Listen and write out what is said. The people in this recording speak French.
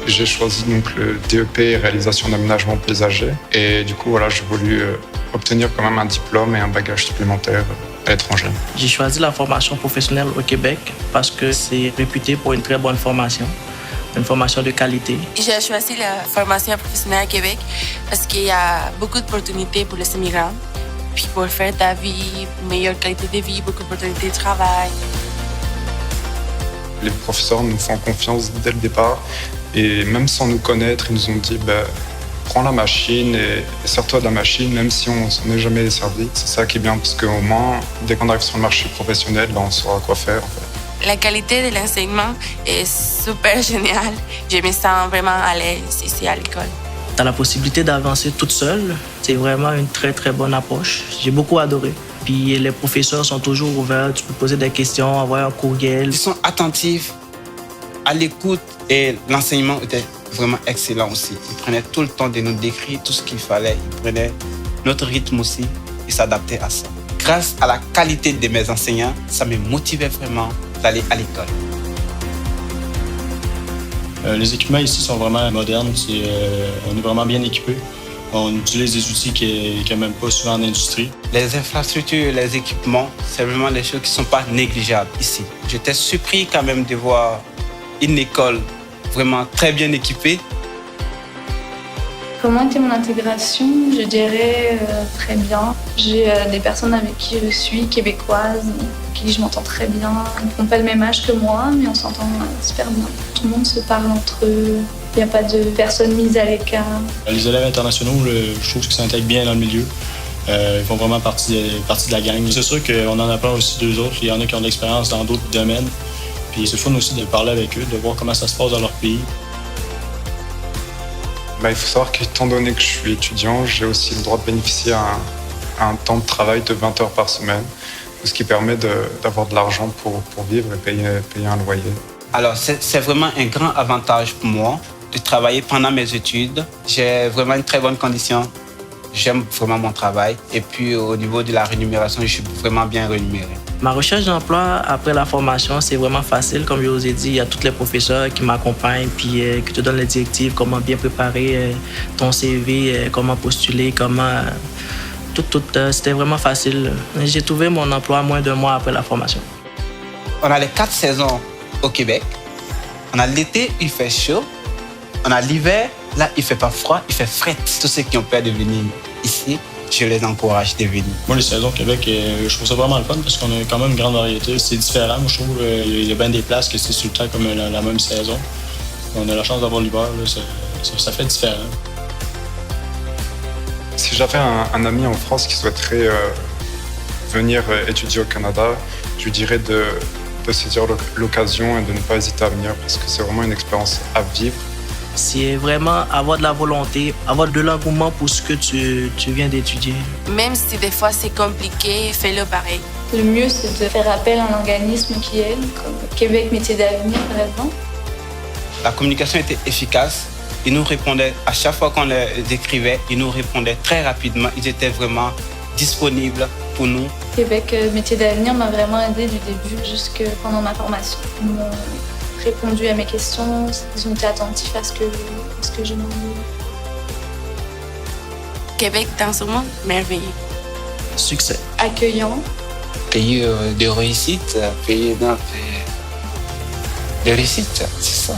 J'ai choisi donc le DEP réalisation d'aménagement paysager et du coup voilà, j'ai voulu obtenir quand même un diplôme et un bagage supplémentaire à l'étranger. J'ai choisi la formation professionnelle au Québec parce que c'est réputé pour une très bonne formation de qualité. J'ai choisi la formation professionnelle au Québec parce qu'il y a beaucoup d'opportunités pour les immigrants, puis pour faire ta vie, meilleure qualité de vie, beaucoup d'opportunités de travail. Les professeurs nous font confiance dès le départ et même sans nous connaître, ils nous ont dit prends la machine et sers-toi de la machine même si on s'en est jamais servi. C'est ça qui est bien parce qu'au moins, dès qu'on arrive sur le marché professionnel, on saura quoi faire en fait. La qualité de l'enseignement est super géniale. Je me sens vraiment à l'aise ici à l'école. Tu as la possibilité d'avancer toute seule. C'est vraiment une très, très bonne approche. J'ai beaucoup adoré. Puis les professeurs sont toujours ouverts. Tu peux poser des questions, envoyer un courriel. Ils sont attentifs, à l'écoute et l'enseignement était vraiment excellent aussi. Ils prenaient tout le temps de nous décrire tout ce qu'il fallait. Ils prenaient notre rythme aussi. Ils s'adaptaient à ça. Grâce à la qualité de mes enseignants, ça me motivait vraiment d'aller à l'école. Les équipements ici sont vraiment modernes. On est vraiment bien équipés. On utilise des outils qu'il n'y a même pas souvent en industrie. Les infrastructures et les équipements, c'est vraiment des choses qui ne sont pas négligeables ici. J'étais surpris quand même de voir une école vraiment très bien équipée. Comment était mon intégration? Je dirais très bien. J'ai des personnes avec qui je suis québécoises, avec qui je m'entends très bien. Ils n'ont pas le même âge que moi, mais on s'entend super bien. Tout le monde se parle entre eux. Il n'y a pas de personnes mises à l'écart. Les élèves internationaux, je trouve qu'ils s'intègrent bien dans le milieu. Ils font vraiment partie de la gang. C'est sûr qu'on en apprend aussi d'eux autres. Il y en a qui ont de l'expérience dans d'autres domaines. Puis c'est fun aussi de parler avec eux, de voir comment ça se passe dans leur pays. Il faut savoir qu'étant donné que je suis étudiant, j'ai aussi le droit de bénéficier à un temps de travail de 20 heures par semaine, ce qui permet d'avoir de l'argent pour vivre et payer un loyer. Alors c'est vraiment un grand avantage pour moi de travailler pendant mes études. J'ai vraiment une très bonne condition. J'aime vraiment mon travail. Et puis au niveau de la rémunération, je suis vraiment bien rémunéré. Ma recherche d'emploi après la formation, c'est vraiment facile. Comme je vous ai dit, il y a tous les professeurs qui m'accompagnent puis qui te donnent les directives, comment bien préparer ton CV, comment postuler, comment... C'était vraiment facile. J'ai trouvé mon emploi à moins d'un mois après la formation. On a les 4 saisons au Québec. On a l'été, il fait chaud. On a l'hiver, là, il fait pas froid, il fait frais. Tous ceux qui ont peur de venir ici, je les encourage de venir. Moi, les saisons au Québec, je trouve ça vraiment le fun parce qu'on a quand même une grande variété. C'est différent, moi, je trouve. Il y a bien des places que c'est tout le temps comme la même saison. On a la chance d'avoir l'hiver, ça fait différent. Si j'avais un ami en France qui souhaiterait venir étudier au Canada, je lui dirais de saisir l'occasion et de ne pas hésiter à venir parce que c'est vraiment une expérience à vivre. C'est vraiment avoir de la volonté, avoir de l'engouement pour ce que tu viens d'étudier. Même si des fois c'est compliqué, fais-le pareil. Le mieux, c'est de faire appel à un organisme qui aide, comme Québec Métiers d'Avenir, par exemple. La communication était efficace. Ils nous répondaient, à chaque fois qu'on les écrivait, ils nous répondaient très rapidement. Ils étaient vraiment disponibles pour nous. Québec Métiers d'Avenir m'a vraiment aidé du début jusque pendant ma formation. Ils m'ont répondu à mes questions, ils ont été attentifs à ce que je demandais. Québec dans ce monde merveilleux. Succès. Accueillant. Pays de réussite, pays de réussite, c'est ça.